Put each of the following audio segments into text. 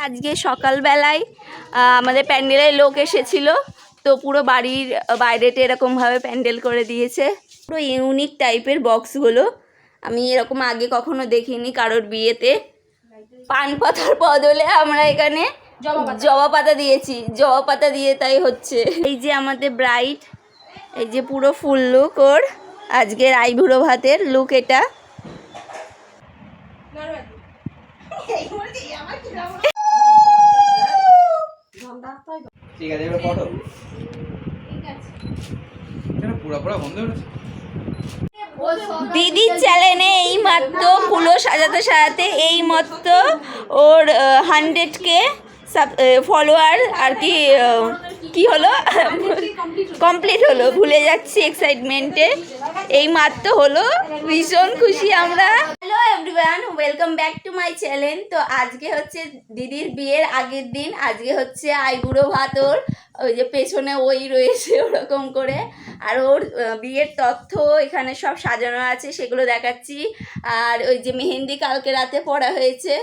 আজকে সকালবেলায় আমাদের প্যান্ডেলের লোক এসেছিল, তো পুরো বাড়ির বাইরেতে এরকমভাবে প্যান্ডেল করে দিয়েছে। পুরো ইউনিক টাইপের বক্সগুলো, আমি এরকম আগে কখনো দেখিনি কারোর বিয়েতে। পান পাতার বদলে আমরা এখানে জবা পাতা দিয়েছি, জবা পাতা দিয়ে তাই হচ্ছে। এই যে আমাদের ব্রাইড, এই যে পুরো ফুল লুক ওর আজকের আইবুড়ো ভাতের লুক এটা। ঠিক আছে, এবার ফটো। কেন পুরো পুরো বন্ধ হয়েছে? দিদির চ্যানেলে এই মাত্র কুলো সাজাতে সাজাতে এই মাত্র ওর 100K ফলোয়ার আর কি কি হলো, কমপ্লিট হলো, ভুলে যাচ্ছি এক্সাইটমেন্টে। এই মাত্র হলো, ভীষণ খুশি আমরা। Hello everyone, welcome back to my channel. তো আজকে হচ্ছে দিদির বিয়ের আগের দিন, আজকে হচ্ছে আইবুড়ো ভাত ওর, ওই যে পেছনে ওই রয়েছে ওরকম করে। আর ওর বিয়ের তথ্য এখানে সব সাজানো আছে, সেগুলো দেখাচ্ছি। আর ওই যে মেহেন্দি কালকে রাতে পড়া হয়েছে,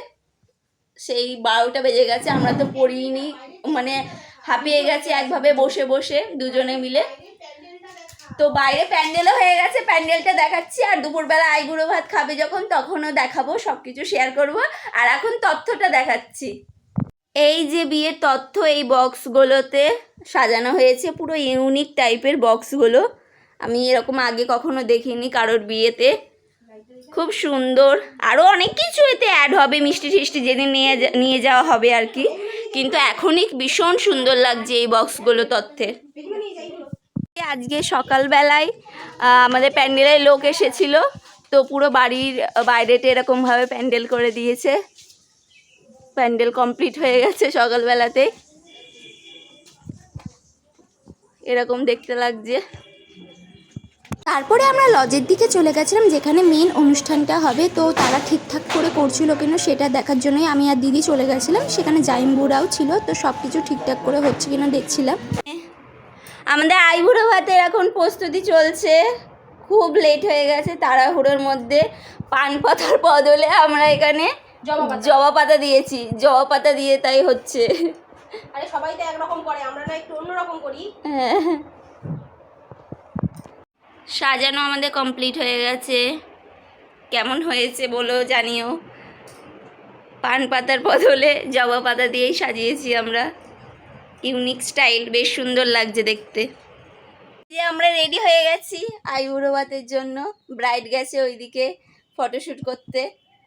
সেই 12টা বেজে গেছে, আমরা তো পড়িনি, মানে হাঁপিয়ে গেছি একভাবে বসে বসে দুজনে মিলে। তো বাইরে প্যান্ডেলও হয়ে গেছে, প্যান্ডেলটা দেখাচ্ছি। আর দুপুরবেলা আইবুড়ো ভাত খাবে যখন, তখনও দেখাবো, সব কিছু শেয়ার করব। আর এখন তথ্যটা দেখাচ্ছি। এই যে বিয়ের তথ্য এই বক্সগুলোতে সাজানো হয়েছে, পুরো ইউনিক টাইপের বক্সগুলো, আমি এরকম আগে কখনো দেখিনি কারোর বিয়েতে। খুব সুন্দর, আরও অনেক কিছু এতে অ্যাড হবে, মিষ্টি টিষ্টি যেদিন নিয়ে যাওয়া হবে আর কি। কিন্তু এখনই ভীষণ সুন্দর লাগছে এই বক্সগুলো তথ্যের। আজকে সকালবেলায় আমাদের প্যান্ডেলের লোক এসেছিল, তো পুরো বাড়ির বাইরেতে এরকমভাবে প্যান্ডেল করে দিয়েছে। প্যান্ডেল কমপ্লিট হয়ে গেছে সকালবেলাতে, এরকম দেখতে লাগছে। তারপরে আমরা লজের দিকে চলে গেছিলাম, যেখানে মেন অনুষ্ঠানটা হবে। তো তারা ঠিকঠাক করে করছিল কিনা সেটা দেখার জন্যই আমি আর দিদি চলে গেছিলাম। সেখানে জাইম্বুরাও ছিল, তো সব কিছু ঠিকঠাক করে হচ্ছে কিনা দেখছিলাম। আমাদের আইবুড়ো ভাতের এখন প্রস্তুতি চলছে, খুব লেট হয়ে গেছে। তাড়াহুড়োর মধ্যে পান পাতার বদলে আমরা এখানে জবা পাতা দিয়েছি, জবা পাতা দিয়ে তাই হচ্ছে। আরে সবাই তো একরকম করে, আমরা না একটু অন্যরকম করি। হ্যাঁ, সাজানো আমাদের কমপ্লিট হয়ে গেছে। কেমন হয়েছে বলো, জানিও। পান পাতার বদলে জবা পাতা দিয়েই সাজিয়েছি আমরা, ইউনিক স্টাইল, বেশ সুন্দর লাগছে দেখতে। যে আমরা রেডি হয়ে গেছি আইবুড়ো ভাতের জন্য। ব্রাইড গেছে ওইদিকে ফটোশ্যুট করতে,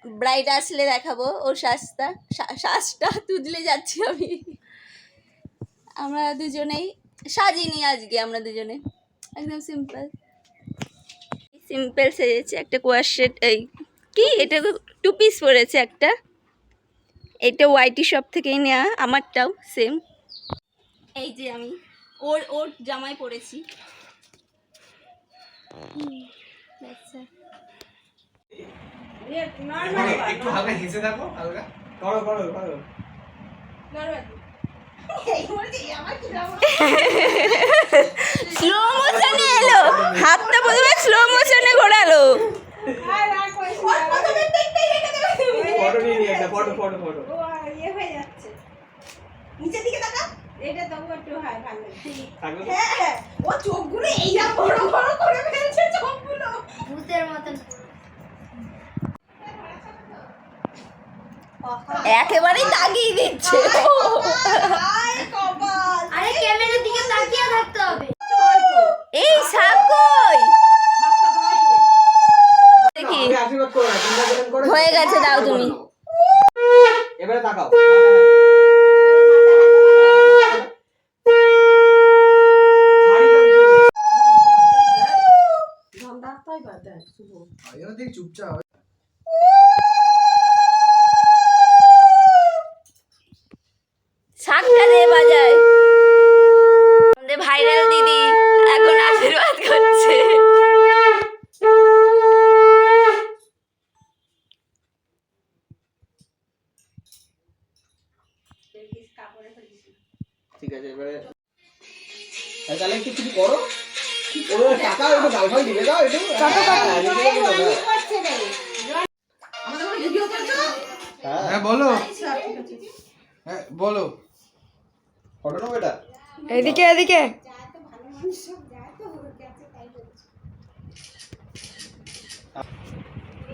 ব্রাইড আসলে দেখাবো ওর শ্বাসটা তুদলে যাচ্ছি আমি। আমরা দুজনেই সাজিনি আজকে, আমরা দুজনে একদম সিম্পল সেজেছে। একটা কোয়ার সেট, এই কি এটা 2 পিস পরেছে একটা, এটা ওয়াইটি শপ থেকেই নেওয়া, আমারটাও সেম। এই যে আমি ওর জামাই পরেছি। একটু হালকা হেসে দেখো, হালকা করো করো করো। স্লো মোশনে এলো, হাতটা প্রথমে স্লো মোশনে ঘোরালো। ফটো নিয়ে নিয়ে একটা ফটো ফটো ফটো। ও ইয়ে হয়ে যাচ্ছে, নিচের দিকে তাকা, এটা তো একটু হয় ভালো। হ্যাঁ, ও চোখগুলো এইরকম বড় বড় করে ফেলছে, চোখগুলো ভূতের মতন। একেবারেই তাকিয়ে দিচ্ছে। আরে ক্যামেরার দিকে তাকিয়ে থাকতে হবে। এই সাকই দেখি আশীর্বাদ করো না, চিন্তা করে হয়ে গেছে, দাও তুমি। এবারে তাকাও। চুপচাপ শাকটা দিয়ে বাজায়। আমাদের ভাইরাল দিদি এখন আশীর্বাদ করছে। ঠিক আছে, এবারে তাহলে একটু কিছু করো, ওর টাকা একটু গালফাল দিবে দাও একটু। হ্যাঁ বলো। হ্যাঁ বলো। ফটো নেবো এটা? এদিকে এদিকে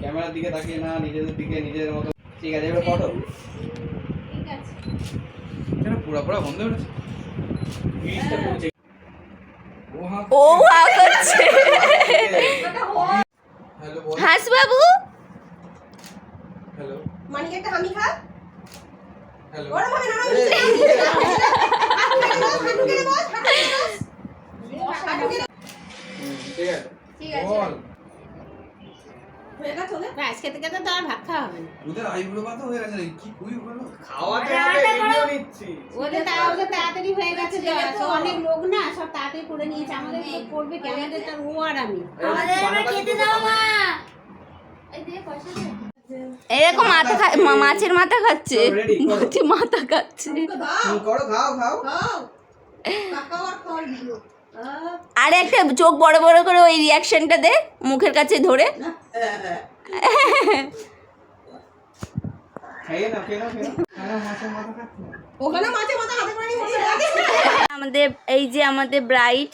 ক্যামেরার দিকে তাকিয়ে না, নিজেদের দিকে নিজেদের মতো। ঠিক আছে, এবার ফটো। কেন পুরা পুরা বন্ধ করেছে? জিনিসটা করছে। ও ওয়াও করছে। হ্যালো বল। হাস বাবু হ্যালো মানিক একটা হামি খা। হ্যালো। ওরম হবে না, ওরম এই, হাঁটু গেলে বস, হাঁটু গেলে ঠিক আছে বল। হয়ে গেছে ওদের? ব্যাস খেতে খেতে তো আর ভাত খাওয়া হবে না। ওদের আইবুড়ো কথা হয়ে গেছে নাকি? কি কই বলো? খাওয়াতে হবে, ভিডিও নিচ্ছি। ওদের তাড়াতাড়ি হয়ে গেছে, তো অনেক লোক না, সব তাড়াতাড়ি করে নিয়েছে। আমাদের তো করবে কি, আমাদের তো ও আর আমি। এরকম মাথা মাছের মাথা খাচ্ছে, Ready, করো। মাছের মাথা খাচ্ছে। করো, খাও খাও। খাও। কাকাও আর খাওয়ার ভিডিও। আর একটা চোখ বড় বড় করে ওই রিয়াকশনটা দে মুখের কাছে ধরে। খেয়ে নাও, খেয়ে নাও, খেয়ে নাও। ওখানে মাছে মাথা হাতে করে নিয়ে বসে আছে। আমাদের এই যে আমাদের ব্রাইড,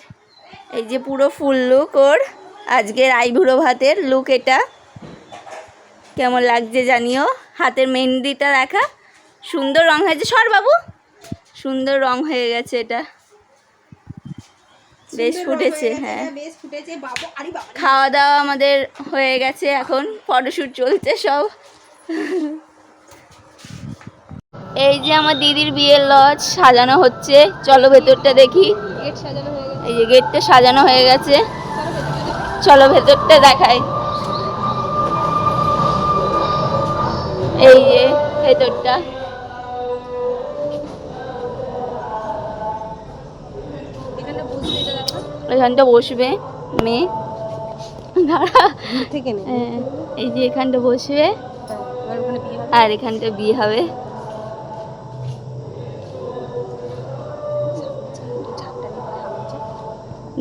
এই যে পুরো ফুল লুক ওর আজকের আইবুড়ো ভাতের লুক। এটা কেমন লাগছে জানিও। হাতের মেহেন্দিটা রাখা, সুন্দর রং হয়েছে। সর বাবু, সুন্দর রং হয়ে গেছে। এটা বেশ ফুটেছে। হ্যাঁ, বেশ ফুটেছে বাবু। আরে বাবা, খাওয়া দাওয়া আমাদের হয়ে গেছে, এখন ফটোশ্যুট চলছে সব। এই যে আমার দিদির বিয়ের লজ সাজানো হচ্ছে, চলো ভেতরটা দেখি। এই যে গেটটা সাজানো হয়ে গেছে, চলো ভেতরটা দেখাই। এই যে ভেতরটা, এখানটা বসবে মেয়ে। দাঁড়া, হ্যাঁ, এই যে এখানটা বসবে আর এখানটা বিয়ে হবে।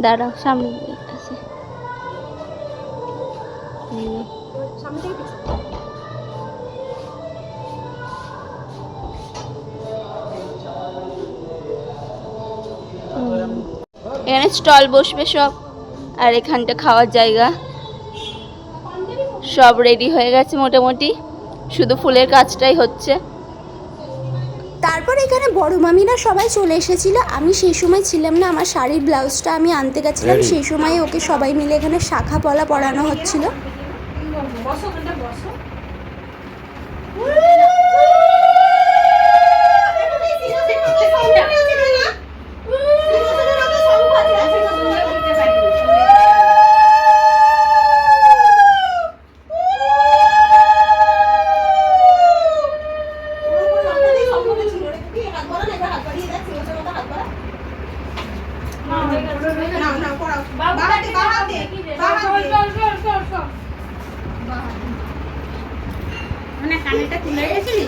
দাঁড়াও, সামনে আছে। এখানে স্টল বসবে সব, আর এখানটা খাওয়ার জায়গা। সব রেডি হয়ে গেছে মোটামুটি, শুধু ফুলের কাজটাই হচ্ছে। তারপর এখানে বড় মামিরা সবাই চলে এসেছিল। আমি সেই সময় ছিলাম না, আমার শাড়ির ব্লাউজটা আমি আনতে গেছিলাম। সেই সময় ওকে সবাই মিলে এখানে শাখা পলা পরানো হচ্ছিল। বসো, ওখানটা বসো। মানে কানেরটা তুলে রেখেছিলি?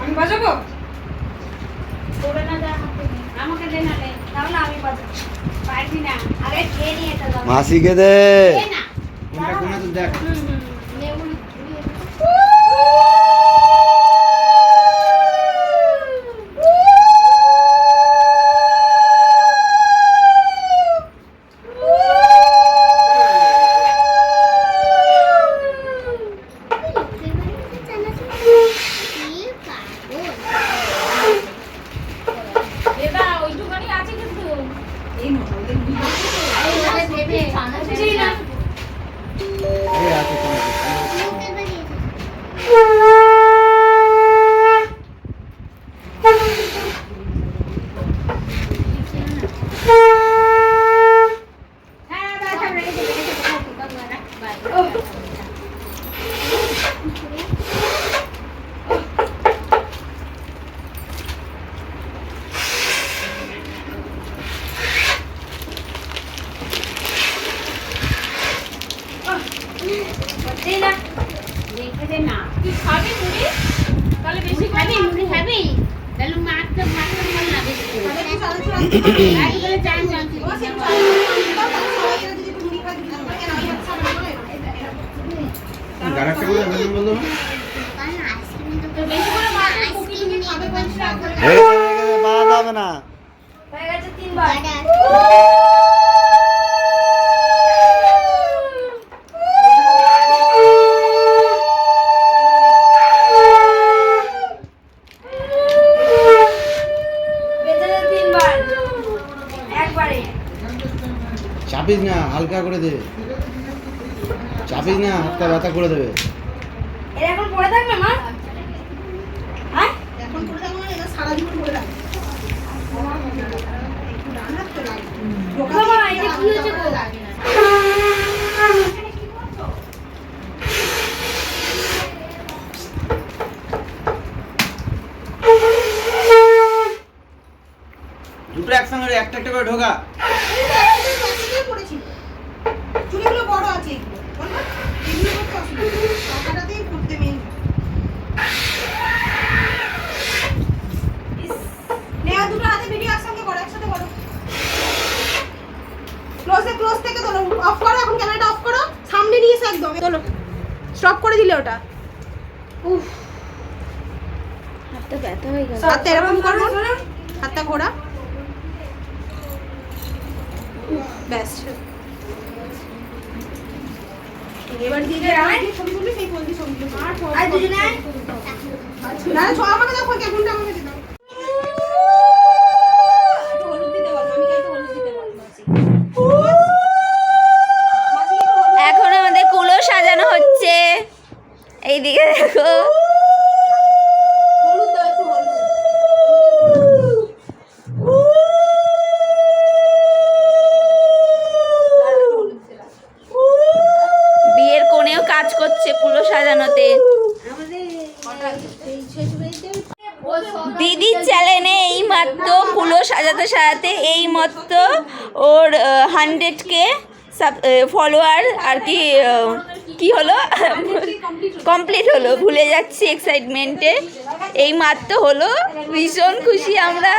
আমি বাজাবো? তোরে না যা হাতে নে। আমাকে দে না রে, তাহলে আমি বাজাবো। পারবি না। আরে খেয়ে নিয়ে এটা দাও। মাসিকে দে। দে না। কোনটা কোনটা তো দেখ। লেবু দেবা, ওইটুখানি আছে কিন্তু। এই মতো ওদের দুই এই ওদের দেবে। বুঝলি না? এই আছে কোনটা। হ্যাঁ, বাস আমরা রেখে দে, রেখে দে। বাবু রাখ, বাস। দে না। রেখে দে না। তুই খাবি মুড়ি? তাহলে বেশি খাবি? মুড়ি খাবি? তাহলে মাছ তো ভালো না বেশি করে। সাথে আগে বলে চান চান। আরেকটা করে বলতো না তো বেশি করে মারলে কুকি টুকি খাবে বলছে এখন। বাদ হবে না। হয়ে গেছে 3 বার। পেছনে 3 বার। একবারে। চাপিস না, হালকা করে দে। চাপিস না, হাতটা ব্যথা করে দেবে। এর এখন পড়ে থাকবে মা? হ্যাঁ? এখন করে থাকবো না, এটা সারা জীবন করে রাখবো। একটু ডান হাত তো লাগবে। বাবা এটা কি হয়েছে গো? দুটো একসঙ্গে একটা একটা করে ঢোকা। একসাথেই পড়েছিল। চুলগুলো বড় আছে এগুলো, বলবো? এগুলো করতে অসুবিধা নেই। টাকাটাতেই করতে মেন। নেওয়া দুটো হাতে ভিডিও একসঙ্গে করো, একসাথে করো। ক্লোজ থেকে তোলো, অফ করো, এখন ক্যামেরাটা অফ করো, সামনে নিয়ে এসে একদম তোলো। স্টপ করে দিলে ওটা। উফ, হাতটা ব্যথা হয়ে গেল। হাতটা এরকম করো, হাতটা ঘোরা। ব্যাস। এবার দিয়ে দে, আর যে ছবি তুলবি সেই পোজ দিয়ে ছবি তুলবি। আর দুজনে আয়। না ছ আমাকে দাও, কেমনটা আমাকে দাও। একটু হলুদ দিতে বল, আমি একটু হলুদ দিতে বল মাসি। মাসি একটু হলুদ। এখন আমাদের কুলো সাজানো হচ্ছে। এইদিকে দেখো, হলুদ দাও, একটু হলুদ। বিয়ের কোণেও কাজ করছে কুলো সাজানোতে। দিদির চ্যানেলে এই মাত্র কুলো সাজাতে সাজাতে এই মাত্র ওর 100K ফলোয়ার আর কি কি হলো কমপ্লিট হলো, ভুলে যাচ্ছি এক্সাইটমেন্টে। এই মাত্র হলো, ভীষণ খুশি আমরা,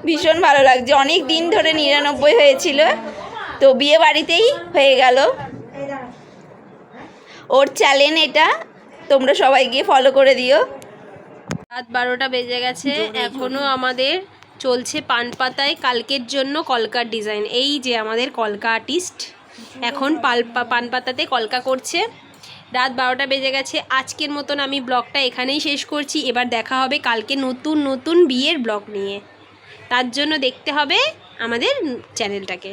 ভীষণ ভালো লাগছে। অনেক দিন ধরে 99 হয়েছিল, তো বিয়ে বাড়িতেই হয়ে গেল। ওর চ্যানেল এটা, তোমরা সবাই গিয়ে ফলো করে দিও। রাত 12টা বেজে গেছে, এখনও আমাদের চলছে পান পাতায় কালকের জন্য কলকার ডিজাইন। এই যে আমাদের কলকা আর্টিস্ট এখন পান পাতাতে কলকা করছে। রাত 12টা বেজে গেছে। আজকের মতন আমি ব্লগটা এখানেই শেষ করছি। এবার দেখা হবে কালকে নতুন নতুন বিয়ের ব্লগ নিয়ে। তার জন্য দেখতে হবে আমাদের চ্যানেলটাকে।